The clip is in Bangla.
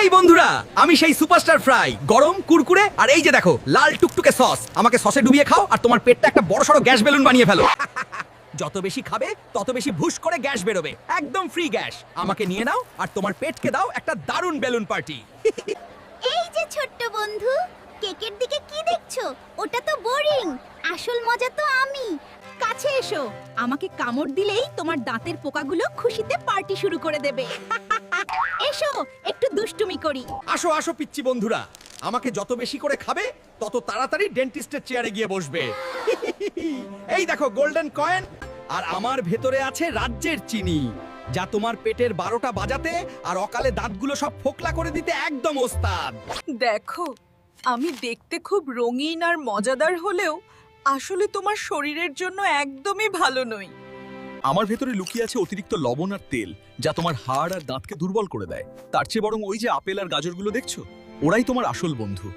এই বন্ধুরা, আমি সেই সুপারস্টার ফ্রাই, গরম কুরকুরে, আর এই যে দেখো লাল টুকটুকে সস। আমাকে সসে ডুবিয়ে খাও আর তোমার পেটটা একটা বড়সড় গ্যাস বেলুন বানিয়ে ফেলো। যত বেশি খাবে তত বেশি ভুস করে গ্যাস বেরোবে, একদম ফ্রি গ্যাস। আমাকে নিয়ে নাও আর তোমার পেটকে দাও একটা দারুণ বেলুন পার্টি। এই যে ছোট্ট বন্ধু, কেকের দিকে কি দেখছো? ওটা তো বোরিং, আসল মজা তো আমি। কাছে এসো, আমাকে কামড় দিলেই তোমার দাঁতের পোকাগুলো খুশিতে পার্টি শুরু করে দেবে। এসো একটু দুষ্টুমি করি। আসো আসো পিচ্চি বন্ধুরা, আমাকে যত বেশি করে খাবে তত তাড়াতাড়ি ডেন্টিস্টের চেয়ারে গিয়ে বসবে। এই দেখো গোল্ডেন কয়েন, আর আমার ভেতরে আছে রাজ্যের চিনি, যা তোমার পেটের 12টা বাজাতে আর অকালে দাঁতগুলো সব ফোকলা করে দিতে একদম ওস্তাদ। দেখো, আমি দেখতে খুব রঙিন আর মজাদার হলেও আসলে তোমার শরীরের জন্য একদমই ভালো নই। আমার ভেতরে লুকিয়ে আছে অতিরিক্ত লবণ আর তেল, যা তোমার হাড় আর দাঁতকে দুর্বল করে দেয়। তার চেয়ে বরং ওই যে আপেল আর গাজরগুলো দেখছো, ওরাই তোমার আসল বন্ধু।